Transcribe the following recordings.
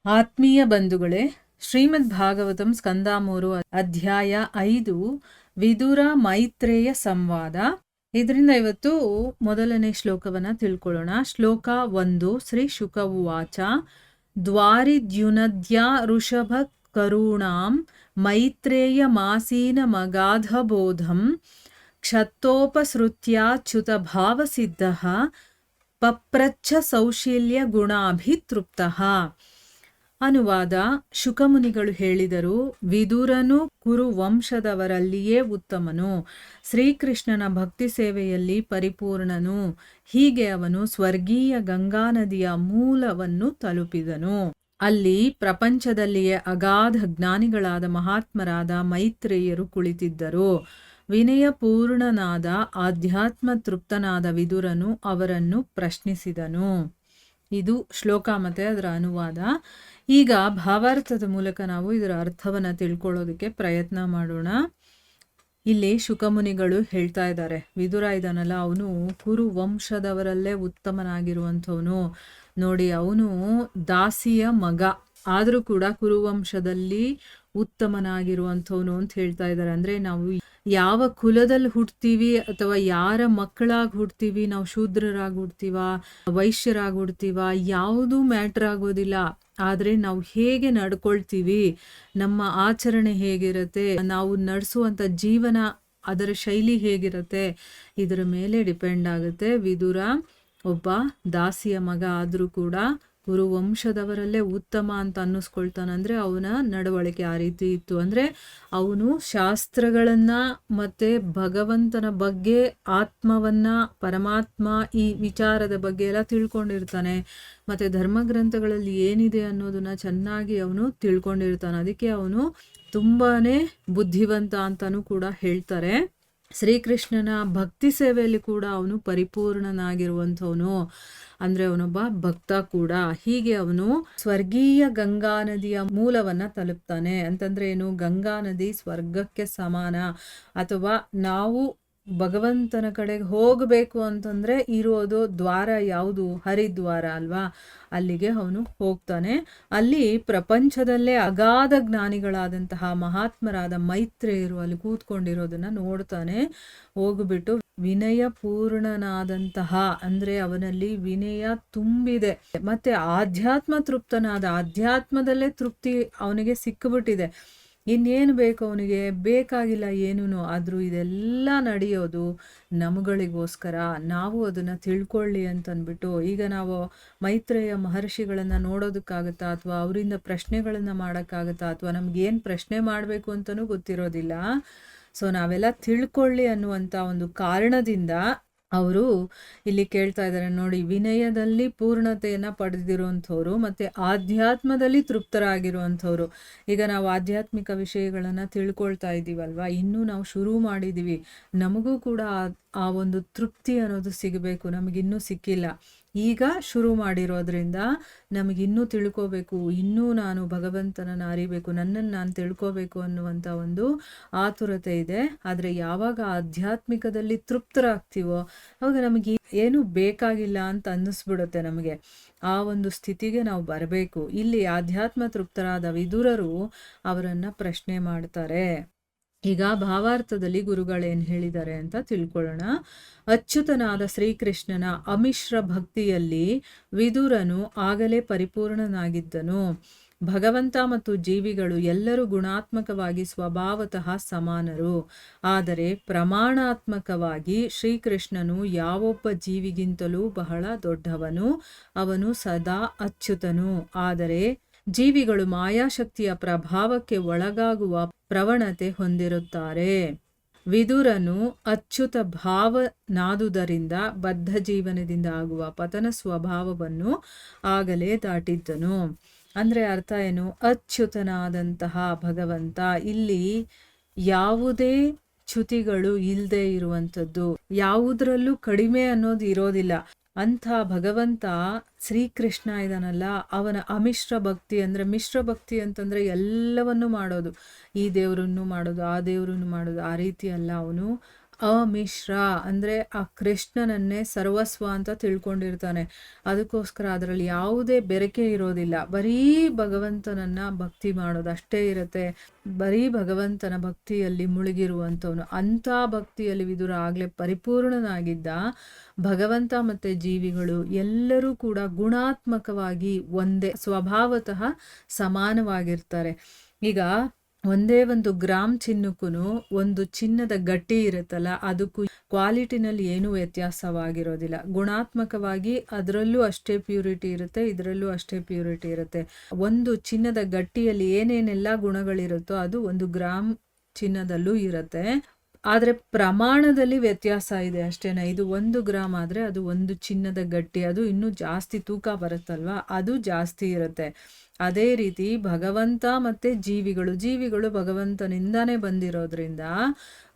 ಆತ್ಮೀಯ ಬಂಧುಗಳೇ, ಶ್ರೀಮದ್ ಭಾಗವತಂ ಸ್ಕಂದ 3 ಅಧ್ಯಾಯ 5 ವಿದುರ ಮೈತ್ರೇಯ ಸಂವಾದ. ಇದರಿಂದ ಇವತ್ತು ಮೊದಲನೇ ಶ್ಲೋಕವನ್ನ ತಿಳ್ಕೊಳ್ಳೋಣ. ಶ್ಲೋಕ 1. ಶ್ರೀ ಶುಕ ಉವಾಚ ದ್ವಾರಿದ್ಯುನದ್ಯಾ ಋಷಭ ಕರುಣಾಂ ಮೈತ್ರೇಯ ಮಾಸೀನ ಮಗಾಧಬೋಧಂ ಕ್ಷತ್ತೋಪಸೃತ್ಯಾಚ್ಯುತ ಭಾವಸಿದ್ಧಃ ಪಪ್ರಚ್ಛ ಸೌಶೀಲ್ಯ ಗುಣಾಭಿತೃಪ್ತಃ. ಅನುವಾದ: ಶುಕಮುನಿಗಳು ಹೇಳಿದರು, ವಿದುರನು ಕುರು ವಂಶದವರಲ್ಲಿಯೇ ಉತ್ತಮನು, ಶ್ರೀಕೃಷ್ಣನ ಭಕ್ತಿ ಸೇವೆಯಲ್ಲಿ ಪರಿಪೂರ್ಣನು. ಹೀಗೆ ಅವನು ಸ್ವರ್ಗೀಯ ಗಂಗಾ ನದಿಯ ಮೂಲವನ್ನು ತಲುಪಿದನು. ಅಲ್ಲಿ ಪ್ರಪಂಚದಲ್ಲಿಯೇ ಅಗಾಧ ಜ್ಞಾನಿಗಳಾದ ಮಹಾತ್ಮರಾದ ಮೈತ್ರೇಯರು ಕುಳಿತಿದ್ದರು. ವಿನಯಪೂರ್ಣನಾದ ಆಧ್ಯಾತ್ಮ ತೃಪ್ತನಾದ ವಿದುರನು ಅವರನ್ನು ಪ್ರಶ್ನಿಸಿದನು. ಇದು ಶ್ಲೋಕ ಮತ್ತೆ ಅದರ ಅನುವಾದ. ಈಗ ಭಾವಾರ್ಥದ ಮೂಲಕ ನಾವು ಇದರ ಅರ್ಥವನ್ನು ತಿಳ್ಕೊಳ್ಳೋದಕ್ಕೆ ಪ್ರಯತ್ನ ಮಾಡೋಣ. ಇಲ್ಲಿ ಶುಕಮುನಿಗಳು ಹೇಳ್ತಾ ಇದ್ದಾರೆ, ವಿದುರ ಇದಾನಲ್ಲ, ಅವನು ಕುರು ವಂಶದವರಲ್ಲೇ ಉತ್ತಮನಾಗಿರುವಂಥವನು. ನೋಡಿ, ಅವನು ದಾಸಿಯ ಮಗ ಆದರೂ ಕೂಡ ಕುರುವಂಶದಲ್ಲಿ ಉತ್ತಮನಾಗಿರುವಂಥವನು ಅಂತ ಹೇಳ್ತಾ ಇದ್ದಾರೆ. ಅಂದರೆ ನಾವು ಯಾವ ಕುಲದಲ್ಲಿ ಹುಡ್ತೀವಿ ಅಥವಾ ಯಾರ ಮಕ್ಕಳಾಗಿ ಹುಡ್ತೀವಿ, ನಾವು ಶೂದ್ರರಾಗಿ ಹುಡ್ತೀವ, ವೈಶ್ಯರಾಗಿ ಹುಡ್ತೀವ, ಯಾವುದೂ ಮ್ಯಾಟ್ರ್ ಆಗೋದಿಲ್ಲ. ಆದರೆ ನಾವು ಹೇಗೆ ನಡ್ಕೊಳ್ತೀವಿ, ನಮ್ಮ ಆಚರಣೆ ಹೇಗಿರುತ್ತೆ, ನಾವು ನಡೆಸುವಂಥ ಜೀವನ ಅದರ ಶೈಲಿ ಹೇಗಿರುತ್ತೆ, ಇದರ ಮೇಲೆ ಡಿಪೆಂಡ್ ಆಗುತ್ತೆ. ವಿದುರ ಒಬ್ಬ ದಾಸಿಯ ಮಗ ಆದರೂ ಕೂಡ ಕುರುವಂಶದವರಲ್ಲೇ ಉತ್ತಮ ಅಂತ ಅನ್ನಿಸ್ಕೊಳ್ತಾನಂದರೆ ಅವನ ನಡವಳಿಕೆ ಆ ರೀತಿ ಇತ್ತು. ಅಂದರೆ ಅವನು ಶಾಸ್ತ್ರಗಳನ್ನು ಮತ್ತು ಭಗವಂತನ ಬಗ್ಗೆ, ಆತ್ಮವನ್ನು, ಪರಮಾತ್ಮ ಈ ವಿಚಾರದ ಬಗ್ಗೆ ಎಲ್ಲ ತಿಳ್ಕೊಂಡಿರ್ತಾನೆ. ಮತ್ತು ಧರ್ಮಗ್ರಂಥಗಳಲ್ಲಿ ಏನಿದೆ ಅನ್ನೋದನ್ನು ಚೆನ್ನಾಗಿ ಅವನು ತಿಳ್ಕೊಂಡಿರ್ತಾನೆ. ಅದಕ್ಕೆ ಅವನು ತುಂಬಾ ಬುದ್ಧಿವಂತ ಅಂತಲೂ ಕೂಡ ಹೇಳ್ತಾರೆ. ಶ್ರೀಕೃಷ್ಣನ ಭಕ್ತಿ ಸೇವೆಯಲ್ಲಿ ಕೂಡ ಅವನು ಪರಿಪೂರ್ಣನಾಗಿರುವಂಥವನು. ಅಂದರೆ ಅವನೊಬ್ಬ ಭಕ್ತ ಕೂಡ. ಹೀಗೆ ಅವನು ಸ್ವರ್ಗೀಯ ಗಂಗಾ ನದಿಯ ಮೂಲವನ್ನು ತಲುಪ್ತಾನೆ. ಅಂತಂದರೆ ಏನು? ಗಂಗಾ ನದಿ ಸ್ವರ್ಗಕ್ಕೆ ಸಮಾನ. ಅಥವಾ ನಾವು ಭಗವಂತನ ಕಡೆಗೆ ಹೋಗಬೇಕು ಅಂತಂದರೆ ಇರೋದು ದ್ವಾರ ಯಾವುದು? ಹರಿದ್ವಾರ ಅಲ್ವಾ? ಅಲ್ಲಿಗೆ ಅವನು ಹೋಗ್ತಾನೆ. ಅಲ್ಲಿ ಪ್ರಪಂಚದಲ್ಲೇ ಅಗಾಧ ಜ್ಞಾನಿಗಳಾದಂತಹ ಮಹಾತ್ಮರಾದ ಮೈತ್ರೇಯರು ಅಲ್ಲಿ ಕೂತ್ಕೊಂಡಿರೋದನ್ನು ನೋಡ್ತಾನೆ. ಹೋಗ್ಬಿಟ್ಟು ವಿನಯ ಪೂರ್ಣನಾದಂತಹ, ಅಂದರೆ ಅವನಲ್ಲಿ ವಿನಯ ತುಂಬಿದೆ, ಮತ್ತೆ ಆಧ್ಯಾತ್ಮ ತೃಪ್ತನಾದ, ಆಧ್ಯಾತ್ಮದಲ್ಲೇ ತೃಪ್ತಿ ಅವನಿಗೆ ಸಿಕ್ಕಿಬಿಟ್ಟಿದೆ. ಇನ್ನೇನು ಬೇಕು ಅವನಿಗೆ? ಬೇಕಾಗಿಲ್ಲ ಏನೂ. ಆದರೂ ಇದೆಲ್ಲ ನಡೆಯೋದು ನಮಗಳಿಗೋಸ್ಕರ, ನಾವು ಅದನ್ನು ತಿಳ್ಕೊಳ್ಳಿ ಅಂತಂದ್ಬಿಟ್ಟು. ಈಗ ನಾವು ಮೈತ್ರೇಯ ಮಹರ್ಷಿಗಳನ್ನು ನೋಡೋದಕ್ಕಾಗತ್ತಾ, ಅಥವಾ ಅವರಿಂದ ಪ್ರಶ್ನೆಗಳನ್ನು ಮಾಡೋಕ್ಕಾಗತ್ತಾ, ಅಥವಾ ನಮಗೇನು ಪ್ರಶ್ನೆ ಮಾಡಬೇಕು ಅಂತಲೂ ಗೊತ್ತಿರೋದಿಲ್ಲ. ಸೊ ನಾವೆಲ್ಲ ತಿಳ್ಕೊಳ್ಳಿ ಅನ್ನುವಂಥ ಒಂದು ಕಾರಣದಿಂದ ಅವರು ಇಲ್ಲಿ ಕೇಳ್ತಾ ಇದ್ದಾರೆ. ನೋಡಿ, ವಿನಯದಲ್ಲಿ ಪೂರ್ಣತೆಯನ್ನು ಪಡೆದಿರುವಂಥವ್ರು ಮತ್ತು ಆಧ್ಯಾತ್ಮದಲ್ಲಿ ತೃಪ್ತರಾಗಿರುವಂಥವ್ರು. ಈಗ ನಾವು ಆಧ್ಯಾತ್ಮಿಕ ವಿಷಯಗಳನ್ನು ತಿಳ್ಕೊಳ್ತಾ ಇದ್ದೀವಲ್ವ, ಇನ್ನೂ ನಾವು ಶುರು ಮಾಡಿದ್ದೀವಿ. ನಮಗೂ ಕೂಡ ಆ ಒಂದು ತೃಪ್ತಿ ಅನ್ನೋದು ಸಿಗಬೇಕು, ನಮಗಿನ್ನೂ ಸಿಕ್ಕಿಲ್ಲ. ಈಗ ಶುರು ಮಾಡಿರೋದ್ರಿಂದ ನಮಗಿನ್ನೂ ತಿಳ್ಕೋಬೇಕು, ಇನ್ನೂ ನಾನು ಭಗವಂತನನ್ನು ಅರಿಬೇಕು, ನನ್ನನ್ನು ನಾನು ತಿಳ್ಕೋಬೇಕು ಅನ್ನುವಂಥ ಒಂದು ಆತುರತೆ ಇದೆ. ಆದರೆ ಯಾವಾಗ ಆಧ್ಯಾತ್ಮಿಕದಲ್ಲಿ ತೃಪ್ತರಾಗ್ತೀವೋ ಅವಾಗ ನಮಗೆ ಏನು ಬೇಕಾಗಿಲ್ಲ ಅಂತ ಅನ್ನಿಸ್ಬಿಡುತ್ತೆ. ನಮಗೆ ಆ ಒಂದು ಸ್ಥಿತಿಗೆ ನಾವು ಬರಬೇಕು. ಇಲ್ಲಿ ಆಧ್ಯಾತ್ಮ ತೃಪ್ತರಾದ ವಿದುರರು ಅವರನ್ನು ಪ್ರಶ್ನೆ ಮಾಡ್ತಾರೆ. ಈಗ ಭಾವಾರ್ಥದಲ್ಲಿ ಗುರುಗಳೇನು ಹೇಳಿದ್ದಾರೆ ಅಂತ ತಿಳ್ಕೊಳ್ಳೋಣ. ಅಚ್ಯುತನಾದ ಶ್ರೀಕೃಷ್ಣನ ಅಮಿಶ್ರ ಭಕ್ತಿಯಲ್ಲಿ ವಿದುರನು ಆಗಲೇ ಪರಿಪೂರ್ಣನಾಗಿದ್ದನು. ಭಗವಂತ ಮತ್ತು ಜೀವಿಗಳು ಎಲ್ಲರೂ ಗುಣಾತ್ಮಕವಾಗಿ ಸ್ವಭಾವತಃ ಸಮಾನರು. ಆದರೆ ಪ್ರಮಾಣಾತ್ಮಕವಾಗಿ ಶ್ರೀಕೃಷ್ಣನು ಯಾವೊಬ್ಬ ಜೀವಿಗಿಂತಲೂ ಬಹಳ ದೊಡ್ಡವನು. ಅವನು ಸದಾ ಅಚ್ಯುತನು. ಆದರೆ ಜೀವಿಗಳು ಮಾಯಾಶಕ್ತಿಯ ಪ್ರಭಾವಕ್ಕೆ ಒಳಗಾಗುವ ಪ್ರವಣತೆ ಹೊಂದಿರುತ್ತಾರೆ. ವಿದುರನು ಅಚ್ಯುತ ಭಾವನಾದುದರಿಂದ ಬದ್ಧ ಜೀವನದಿಂದ ಆಗುವ ಪತನ ಸ್ವಭಾವವನ್ನು ಆಗಲೇ ದಾಟಿದ್ದನು. ಅಂದರೆ ಅರ್ಥ ಏನು? ಅಚ್ಯುತನಾದಂತಹ ಭಗವಂತ, ಇಲ್ಲಿ ಯಾವುದೇ ಚ್ಯುತಿಗಳು ಇಲ್ಲದೆ ಇರುವಂಥದ್ದು, ಯಾವುದರಲ್ಲೂ ಕಡಿಮೆ ಅನ್ನೋದು ಇರೋದಿಲ್ಲ. ಅಂಥ ಭಗವಂತ ಶ್ರೀಕೃಷ್ಣ ಇದಾನಲ್ಲ, ಅವನ ಅಮಿಶ್ರ ಭಕ್ತಿ, ಅಂದರೆ ಮಿಶ್ರ ಭಕ್ತಿ ಅಂತಂದರೆ ಎಲ್ಲವನ್ನೂ ಮಾಡೋದು, ಈ ದೇವರನ್ನು ಮಾಡೋದು, ಆ ದೇವರನ್ನು ಮಾಡೋದು, ಆ ರೀತಿ ಅಲ್ಲ. ಅವನು ಅಮಿಶ್ರ ಅಂದರೆ ಆ ಕೃಷ್ಣನನ್ನೇ ಸರ್ವಸ್ವ ಅಂತ ತಿಳ್ಕೊಂಡಿರ್ತಾನೆ. ಅದಕ್ಕೋಸ್ಕರ ಅದರಲ್ಲಿ ಯಾವುದೇ ಬೆರಕೆ ಇರೋದಿಲ್ಲ, ಬರೀ ಭಗವಂತನನ್ನ ಭಕ್ತಿ ಮಾಡೋದು ಅಷ್ಟೇ ಇರುತ್ತೆ. ಬರೀ ಭಗವಂತನ ಭಕ್ತಿಯಲ್ಲಿ ಮುಳುಗಿರುವಂಥವನು. ಅಂಥ ಭಕ್ತಿಯಲ್ಲಿ ವಿದುರ ಆಗಲೇ ಪರಿಪೂರ್ಣನಾಗಿದ್ದ. ಭಗವಂತ ಮತ್ತು ಜೀವಿಗಳು ಎಲ್ಲರೂ ಕೂಡ ಗುಣಾತ್ಮಕವಾಗಿ ಒಂದೇ, ಸ್ವಭಾವತಃ ಸಮಾನವಾಗಿರ್ತಾರೆ. ಈಗ ಒಂದೇ ಒಂದು ಗ್ರಾಮ್ ಚಿನ್ನಕ್ಕೂ ಒಂದು ಚಿನ್ನದ ಗಟ್ಟಿ ಇರುತ್ತಲ್ಲ, ಅದಕ್ಕೂ ಕ್ವಾಲಿಟಿನಲ್ಲಿ ಏನೂ ವ್ಯತ್ಯಾಸವಾಗಿರೋದಿಲ್ಲ. ಗುಣಾತ್ಮಕವಾಗಿ ಅದರಲ್ಲೂ ಅಷ್ಟೇ ಪ್ಯೂರಿಟಿ ಇರುತ್ತೆ, ಇದರಲ್ಲೂ ಅಷ್ಟೇ ಪ್ಯೂರಿಟಿ ಇರುತ್ತೆ. ಒಂದು ಚಿನ್ನದ ಗಟ್ಟಿಯಲ್ಲಿ ಏನೇನೆಲ್ಲ ಗುಣಗಳಿರುತ್ತೋ ಅದು ಒಂದು ಗ್ರಾಮ್ ಚಿನ್ನದಲ್ಲೂ ಇರುತ್ತೆ. ಆದರೆ ಪ್ರಮಾಣದಲ್ಲಿ ವ್ಯತ್ಯಾಸ ಇದೆ ಅಷ್ಟೇನ. ಇದು 1 ಗ್ರಾಮ್ ಆದರೆ ಅದು ಒಂದು ಚಿನ್ನದ ಗಟ್ಟಿ, ಅದು ಇನ್ನೂ ಜಾಸ್ತಿ ತೂಕ ಬರುತ್ತಲ್ವ, ಅದು ಜಾಸ್ತಿ ಇರುತ್ತೆ. ಅದೇ ರೀತಿ ಭಗವಂತ ಮತ್ತು ಜೀವಿಗಳು ಭಗವಂತನಿಂದಾನೇ ಬಂದಿರೋದ್ರಿಂದ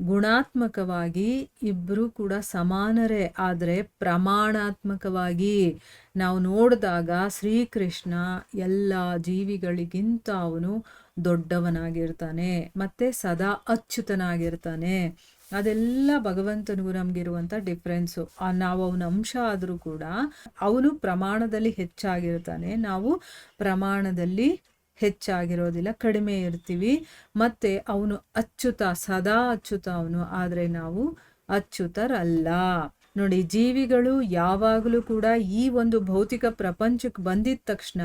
ಗುಣಾತ್ಮಕವಾಗಿ ಇಬ್ಬರೂ ಕೂಡ ಸಮಾನರೇ. ಆದರೆ ಪ್ರಮಾಣಾತ್ಮಕವಾಗಿ ನಾವು ನೋಡಿದಾಗ ಶ್ರೀಕೃಷ್ಣ ಎಲ್ಲ ಜೀವಿಗಳಿಗಿಂತ ಅವನು ದೊಡ್ಡವನಾಗಿರ್ತಾನೆ ಮತ್ತು ಸದಾ ಅಚ್ಯುತನಾಗಿರ್ತಾನೆ. ಅದೆಲ್ಲ ಭಗವಂತನಿಗೂ ನಮಗಿರುವಂಥ ಡಿಫ್ರೆನ್ಸು. ನಾವು ಅವನ ಅಂಶ ಆದರೂ ಕೂಡ ಅವನು ಪ್ರಮಾಣದಲ್ಲಿ ಹೆಚ್ಚಾಗಿರ್ತಾನೆ, ನಾವು ಪ್ರಮಾಣದಲ್ಲಿ ಹೆಚ್ಚಾಗಿರೋದಿಲ್ಲ, ಕಡಿಮೆ ಇರ್ತೀವಿ. ಮತ್ತು ಅವನು ಅಚ್ಯುತ, ಸದಾ ಅಚ್ಯುತ ಅವನು, ಆದರೆ ನಾವು ಅಚ್ಯುತರಲ್ಲ. ನೋಡಿ, ಜೀವಿಗಳು ಯಾವಾಗಲೂ ಕೂಡ ಈ ಒಂದು ಭೌತಿಕ ಪ್ರಪಂಚಕ್ಕೆ ಬಂದಿದ ತಕ್ಷಣ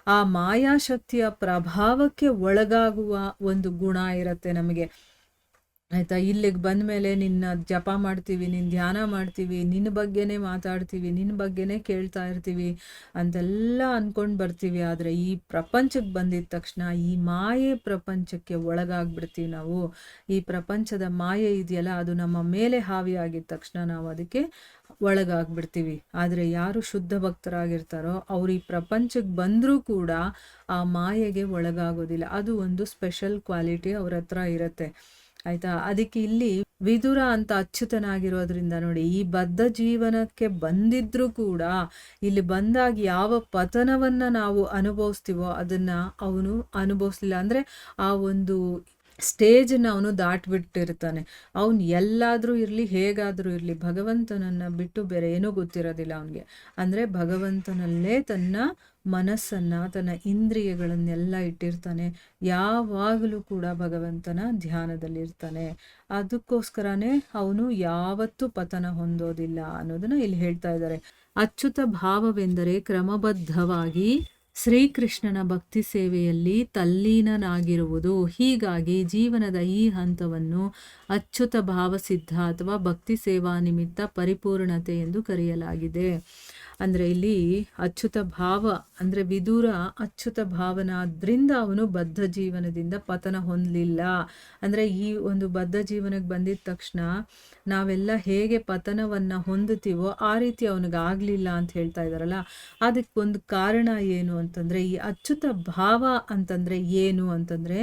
ಆ ಮಾಯಾಶಕ್ತಿಯ ಪ್ರಭಾವಕ್ಕೆ ಒಳಗಾಗುವ ಒಂದು ಗುಣ ಇರುತ್ತೆ ನಮಗೆ, ಆಯಿತಾ. ಇಲ್ಲಿಗೆ ಬಂದ ಮೇಲೆ ನಿನ್ನ ಜಪ ಮಾಡ್ತೀವಿ, ನಿನ್ನ ಧ್ಯಾನ ಮಾಡ್ತೀವಿ, ನಿನ್ನ ಬಗ್ಗೆನೇ ಮಾತಾಡ್ತೀವಿ, ನಿನ್ನ ಬಗ್ಗೆನೇ ಕೇಳ್ತಾ ಇರ್ತೀವಿ ಅಂತೆಲ್ಲ ಅಂದ್ಕೊಂಡು ಬರ್ತೀವಿ. ಆದರೆ ಈ ಪ್ರಪಂಚಕ್ಕೆ ಬಂದಿದ ತಕ್ಷಣ ಈ ಮಾಯೆ ಪ್ರಪಂಚಕ್ಕೆ ಒಳಗಾಗ್ಬಿಡ್ತೀವಿ ನಾವು. ಈ ಪ್ರಪಂಚದ ಮಾಯೆ ಇದೆಯಲ್ಲ, ಅದು ನಮ್ಮ ಮೇಲೆ ಹಾವಿಯಾಗಿದ್ದ ತಕ್ಷಣ ನಾವು ಅದಕ್ಕೆ ಒಳಗಾಗ್ಬಿಡ್ತೀವಿ. ಆದರೆ ಯಾರು ಶುದ್ಧ ಭಕ್ತರಾಗಿರ್ತಾರೋ ಅವ್ರು ಈ ಪ್ರಪಂಚಕ್ಕೆ ಬಂದರೂ ಕೂಡ ಆ ಮಾಯೆಗೆ ಒಳಗಾಗೋದಿಲ್ಲ. ಅದು ಒಂದು ಸ್ಪೆಷಲ್ ಕ್ವಾಲಿಟಿ ಅವ್ರ ಹತ್ರ ಇರುತ್ತೆ, ಆಯಿತಾ. ಅದಕ್ಕೆ ಇಲ್ಲಿ ವಿದುರ ಅಂತ ಅಚ್ಯುತನಾಗಿರೋದ್ರಿಂದ ನೋಡಿ, ಈ ಬದ್ಧ ಜೀವನಕ್ಕೆ ಬಂದಿದ್ರೂ ಕೂಡ ಇಲ್ಲಿ ಬಂದಾಗ ಯಾವ ಪತನವನ್ನು ನಾವು ಅನುಭವಿಸ್ತೀವೋ ಅದನ್ನು ಅವನು ಅನುಭವಿಸ್ಲಿಲ್ಲ. ಅಂದರೆ ಆ ಒಂದು ಸ್ಟೇಜನ್ನು ಅವನು ದಾಟ್ಬಿಟ್ಟಿರ್ತಾನೆ. ಅವನು ಎಲ್ಲಾದರೂ ಇರಲಿ, ಹೇಗಾದರೂ ಇರಲಿ, ಭಗವಂತನನ್ನು ಬಿಟ್ಟು ಬೇರೆ ಏನೂ ಗೊತ್ತಿರೋದಿಲ್ಲ ಅವನಿಗೆ. ಅಂದರೆ ಭಗವಂತನಲ್ಲೇ ತನ್ನ ಮನಸ್ಸನ್ನು, ತನ್ನ ಇಂದ್ರಿಯಗಳನ್ನೆಲ್ಲ ಇಟ್ಟಿರ್ತಾನೆ. ಯಾವಾಗಲೂ ಕೂಡ ಭಗವಂತನ ಧ್ಯಾನದಲ್ಲಿರ್ತಾನೆ. ಅದಕ್ಕೋಸ್ಕರನೇ ಅವನು ಯಾವತ್ತೂ ಪತನ ಹೊಂದೋದಿಲ್ಲ ಅನ್ನೋದನ್ನು ಇಲ್ಲಿ ಹೇಳ್ತಾ ಇದ್ದಾರೆ. ಅಚ್ಯುತ ಭಾವವೆಂದರೆ ಕ್ರಮಬದ್ಧವಾಗಿ ಶ್ರೀಕೃಷ್ಣನ ಭಕ್ತಿ ಸೇವೆಯಲ್ಲಿ ತಲ್ಲೀನನಾಗಿರುವುದು. ಹೀಗಾಗಿ ಜೀವನದ ಈ ಹಂತವನ್ನು ಅಚ್ಯುತ ಭಾವಸಿದ್ಧ ಅಥವಾ ಭಕ್ತಿ ಸೇವಾ ನಿಮಿತ್ತ ಪರಿಪೂರ್ಣತೆ ಎಂದು ಕರೆಯಲಾಗಿದೆ. ಅಂದರೆ ಇಲ್ಲಿ ಅಚ್ಯುತ ಭಾವ ಅಂದರೆ ವಿದುರ ಅಚ್ಯುತ ಭಾವನಾದ್ರಿಂದ ಅವನು ಬದ್ಧ ಜೀವನದಿಂದ ಪತನ ಹೊಂದಲಿಲ್ಲ. ಅಂದರೆ ಈ ಒಂದು ಬದ್ಧ ಜೀವನಕ್ಕೆ ಬಂದಿದ ತಕ್ಷಣ ನಾವೆಲ್ಲ ಹೇಗೆ ಪತನವನ್ನು ಹೊಂದುತ್ತೀವೋ ಆ ರೀತಿ ಅವನಿಗಾಗಲಿಲ್ಲ ಅಂತ ಹೇಳ್ತಾ ಇದ್ದಾರಲ್ಲ. ಅದಕ್ಕೊಂದು ಕಾರಣ ಏನು ಅಂತಂದರೆ, ಈ ಅಚ್ಯುತ ಭಾವ ಅಂತಂದರೆ ಏನು ಅಂತಂದರೆ,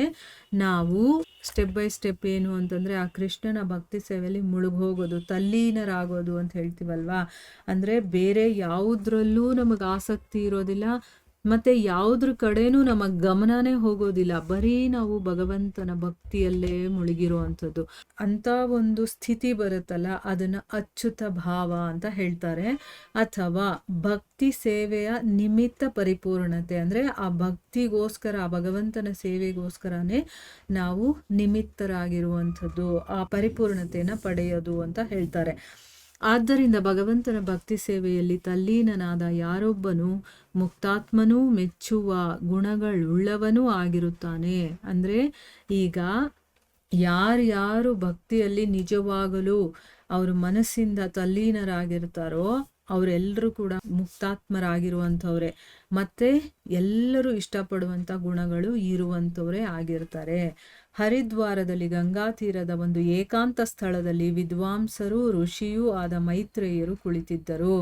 ನಾವು ಸ್ಟೆಪ್ ಬೈ ಸ್ಟೆಪ್ ಏನು ಅಂತಂದರೆ ಆ ಕೃಷ್ಣನ ಭಕ್ತಿ ಸೇವೆಯಲ್ಲಿ ಮುಳುಗೋಗೋದು, ತಲ್ಲೀನರಾಗೋದು ಅಂತ ಹೇಳ್ತೀವಲ್ವಾ. ಅಂದರೆ ಬೇರೆ ಯಾವುದ್ರಲ್ಲೂ ನಮಗೆ ಆಸಕ್ತಿ ಇರೋದಿಲ್ಲ ಮತ್ತು ಯಾವುದ್ರ ಕಡೆನೂ ನಮ್ಮ ಗಮನನೇ ಹೋಗೋದಿಲ್ಲ, ಬರೀ ನಾವು ಭಗವಂತನ ಭಕ್ತಿಯಲ್ಲೇ ಮುಳುಗಿರೋ ಅಂಥದ್ದು. ಅಂಥ ಒಂದು ಸ್ಥಿತಿ ಬರುತ್ತಲ್ಲ, ಅದನ್ನು ಅಚ್ಯುತ ಭಾವ ಅಂತ ಹೇಳ್ತಾರೆ. ಅಥವಾ ಭಕ್ತಿ ಸೇವೆಯ ನಿಮಿತ್ತ ಪರಿಪೂರ್ಣತೆ ಅಂದರೆ ಆ ಭಕ್ತಿಗೋಸ್ಕರ, ಆ ಭಗವಂತನ ಸೇವೆಗೋಸ್ಕರನೇ ನಾವು ನಿಮಿತ್ತರಾಗಿರುವಂಥದ್ದು, ಆ ಪರಿಪೂರ್ಣತೆಯನ್ನು ಪಡೆಯೋದು ಅಂತ ಹೇಳ್ತಾರೆ. ಆದ್ದರಿಂದ ಭಗವಂತನ ಭಕ್ತಿ ಸೇವೆಯಲ್ಲಿ ತಲ್ಲೀನನಾದ ಯಾರೊಬ್ಬನು ಮುಕ್ತಾತ್ಮನೂ ಮೆಚ್ಚುವ ಗುಣಗಳುಳ್ಳವನೂ ಆಗಿರುತ್ತಾನೆ. ಅಂದರೆ ಈಗ ಯಾರ್ಯಾರು ಭಕ್ತಿಯಲ್ಲಿ ನಿಜವಾಗಲೂ ಅವರು ಮನಸ್ಸಿಂದ ತಲ್ಲೀನರಾಗಿರ್ತಾರೋ ಅವರೆಲ್ಲರೂ ಕೂಡ ಮುಕ್ತಾತ್ಮರಾಗಿರುವಂಥವ್ರೆ, ಮತ್ತು ಎಲ್ಲರೂ ಇಷ್ಟಪಡುವಂಥ ಗುಣಗಳು ಇರುವಂಥವರೇ ಆಗಿರ್ತಾರೆ. ಹರಿದ್ವಾರದಲ್ಲಿ ಗಂಗಾ ತೀರದ ಒಂದು ಏಕಾಂತ ಸ್ಥಳದಲ್ಲಿ ವಿದ್ವಾಂಸರು ಋಷಿಯೂ ಆದ ಮೈತ್ರೇಯರು ಕುಳಿತಿದ್ದರು.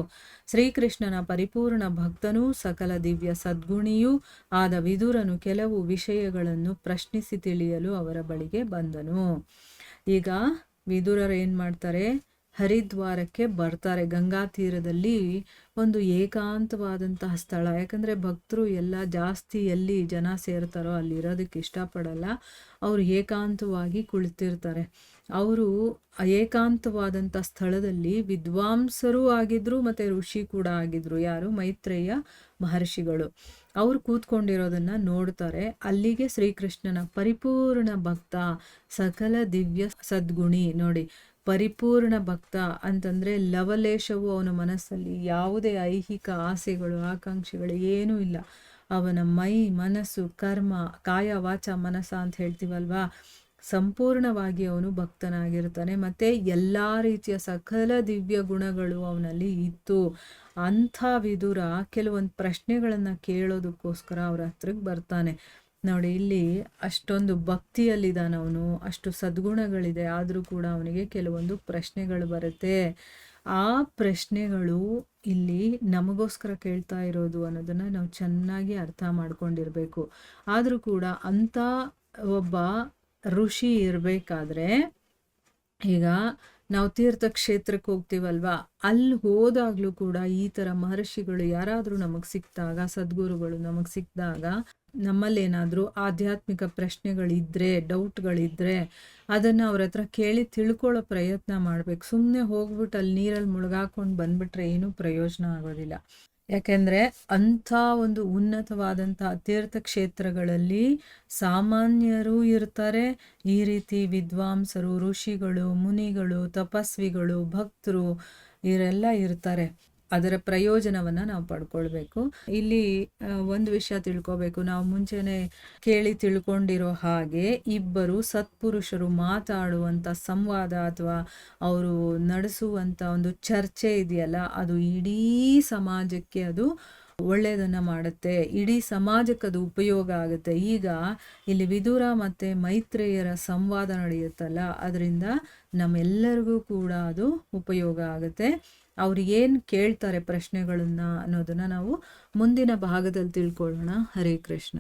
ಶ್ರೀಕೃಷ್ಣನ ಪರಿಪೂರ್ಣ ಭಕ್ತನೂ ಸಕಲ ದಿವ್ಯ ಸದ್ಗುಣಿಯೂ ಆದ ವಿದುರನು ಕೆಲವು ವಿಷಯಗಳನ್ನು ಪ್ರಶ್ನಿಸಿ ತಿಳಿಯಲು ಅವರ ಬಳಿಗೆ ಬಂದನು. ಈಗ ವಿದುರರು ಏನು ಮಾಡ್ತಾರೆ, ಹರಿದ್ವಾರಕ್ಕೆ ಬರ್ತಾರೆ. ಗಂಗಾ ತೀರದಲ್ಲಿ ಒಂದು ಏಕಾಂತವಾದಂತಹ ಸ್ಥಳ, ಯಾಕಂದರೆ ಭಕ್ತರು ಎಲ್ಲ ಜಾಸ್ತಿ ಎಲ್ಲಿ ಜನ ಸೇರ್ತಾರೋ ಅಲ್ಲಿ ಇರೋದಕ್ಕೆ ಇಷ್ಟಪಡಲ್ಲ, ಅವರು ಏಕಾಂತವಾಗಿ ಕುಳಿತಿರ್ತಾರೆ. ಅವರು ಏಕಾಂತವಾದಂಥ ಸ್ಥಳದಲ್ಲಿ ವಿದ್ವಾಂಸರೂ ಆಗಿದ್ರು ಮತ್ತು ಋಷಿ ಕೂಡ ಆಗಿದ್ರು. ಯಾರು? ಮೈತ್ರೇಯ ಮಹರ್ಷಿಗಳು. ಅವರು ಕೂತ್ಕೊಂಡಿರೋದನ್ನ ನೋಡ್ತಾರೆ. ಅಲ್ಲಿಗೆ ಶ್ರೀಕೃಷ್ಣನ ಪರಿಪೂರ್ಣ ಭಕ್ತ, ಸಕಲ ದಿವ್ಯ ಸದ್ಗುಣಿ. ನೋಡಿ, ಪರಿಪೂರ್ಣ ಭಕ್ತ ಅಂತಂದರೆ ಲವಲೇಶವು ಅವನ ಮನಸ್ಸಲ್ಲಿ ಯಾವುದೇ ಐಹಿಕ ಆಸೆಗಳು, ಆಕಾಂಕ್ಷೆಗಳು ಏನೂ ಇಲ್ಲ. ಅವನ ಮೈ, ಮನಸ್ಸು, ಕರ್ಮ, ಕಾಯ, ವಾಚ, ಮನಸ ಅಂತ ಹೇಳ್ತೀವಲ್ವಾ, ಸಂಪೂರ್ಣವಾಗಿ ಅವನು ಭಕ್ತನಾಗಿರ್ತಾನೆ. ಮತ್ತು ಎಲ್ಲ ರೀತಿಯ ಸಕಲ ದಿವ್ಯ ಗುಣಗಳು ಅವನಲ್ಲಿ ಇತ್ತು. ಅಂಥ ವಿದುರ ಕೆಲವೊಂದು ಪ್ರಶ್ನೆಗಳನ್ನು ಕೇಳೋದಕ್ಕೋಸ್ಕರ ಅವ್ರ ಹತ್ರಕ್ಕೆ ಬರ್ತಾನೆ. ನೋಡಿ, ಇಲ್ಲಿ ಅಷ್ಟೊಂದು ಭಕ್ತಿಯಲ್ಲಿದ್ದಾನೆ ಅವನು, ಅಷ್ಟು ಸದ್ಗುಣಗಳಿದೆ, ಆದರೂ ಕೂಡ ಅವನಿಗೆ ಕೆಲವೊಂದು ಪ್ರಶ್ನೆಗಳು ಬರುತ್ತೆ. ಆ ಪ್ರಶ್ನೆಗಳು ಇಲ್ಲಿ ನಮಗೋಸ್ಕರ ಕೇಳ್ತಾ ಇರೋದು ಅನ್ನೋದನ್ನು ನಾವು ಚೆನ್ನಾಗಿ ಅರ್ಥ ಮಾಡ್ಕೊಂಡಿರ್ಬೇಕು. ಆದರೂ ಕೂಡ ಅಂಥ ಒಬ್ಬ ಋಷಿ ಇರಬೇಕಾದ್ರೆ, ಈಗ ನಾವು ತೀರ್ಥಕ್ಷೇತ್ರಕ್ಕೆ ಹೋಗ್ತೀವಲ್ವಾ, ಅಲ್ಲಿ ಹೋದಾಗಲೂ ಕೂಡ ಈ ಥರ ಮಹರ್ಷಿಗಳು ಯಾರಾದರೂ ನಮಗೆ ಸಿಕ್ಕಿದಾಗ, ಸದ್ಗುರುಗಳು ನಮಗೆ ಸಿಕ್ಕಿದಾಗ, ನಮ್ಮಲ್ಲೇನಾದರೂ ಆಧ್ಯಾತ್ಮಿಕ ಪ್ರಶ್ನೆಗಳಿದ್ದರೆ, ಡೌಟ್ಗಳಿದ್ದರೆ ಅದನ್ನು ಅವ್ರ ಹತ್ರ ಕೇಳಿ ತಿಳ್ಕೊಳ್ಳೋ ಪ್ರಯತ್ನ ಮಾಡಬೇಕು. ಸುಮ್ಮನೆ ಹೋಗ್ಬಿಟ್ಟು ಅಲ್ಲಿ ನೀರಲ್ಲಿ ಮುಳುಗಾಕೊಂಡು ಬಂದ್ಬಿಟ್ರೆ ಏನೂ ಪ್ರಯೋಜನ ಆಗೋದಿಲ್ಲ. ಯಾಕೆಂದರೆ ಅಂಥ ಒಂದು ಉನ್ನತವಾದಂಥ ತೀರ್ಥಕ್ಷೇತ್ರಗಳಲ್ಲಿ ಸಾಮಾನ್ಯರು ಇರ್ತಾರೆ, ಈ ರೀತಿ ವಿದ್ವಾಂಸರು, ಋಷಿಗಳು, ಮುನಿಗಳು, ತಪಸ್ವಿಗಳು, ಭಕ್ತರು ಇವರೆಲ್ಲ ಇರ್ತಾರೆ. ಅದರ ಪ್ರಯೋಜನವನ್ನು ನಾವು ಪಡ್ಕೊಳ್ಬೇಕು. ಇಲ್ಲಿ ಒಂದು ವಿಷಯ ತಿಳ್ಕೊಬೇಕು, ನಾವು ಮುಂಚೆನೇ ಕೇಳಿ ತಿಳ್ಕೊಂಡಿರೋ ಹಾಗೆ ಇಬ್ಬರು ಸತ್ಪುರುಷರು ಮಾತಾಡುವಂಥ ಸಂವಾದ ಅಥವಾ ಅವರು ನಡೆಸುವಂಥ ಒಂದು ಚರ್ಚೆ ಇದೆಯಲ್ಲ, ಅದು ಇಡೀ ಸಮಾಜಕ್ಕೆ ಅದು ಒಳ್ಳೆಯದನ್ನು ಮಾಡುತ್ತೆ, ಇಡೀ ಸಮಾಜಕ್ಕೆ ಅದು ಉಪಯೋಗ ಆಗುತ್ತೆ. ಈಗ ಇಲ್ಲಿ ವಿದುರ ಮತ್ತು ಮೈತ್ರೇಯರ ಸಂವಾದ ನಡೆಯುತ್ತಲ್ಲ, ಅದರಿಂದ ನಮ್ಮೆಲ್ಲರಿಗೂ ಕೂಡ ಅದು ಉಪಯೋಗ ಆಗುತ್ತೆ. ಅವ್ರು ಏನು ಕೇಳ್ತಾರೆ ಪ್ರಶ್ನೆಗಳನ್ನು ಅನ್ನೋದನ್ನು ನಾವು ಮುಂದಿನ ಭಾಗದಲ್ಲಿ ತಿಳ್ಕೊಳ್ಳೋಣ. ಹರೇ ಕೃಷ್ಣ.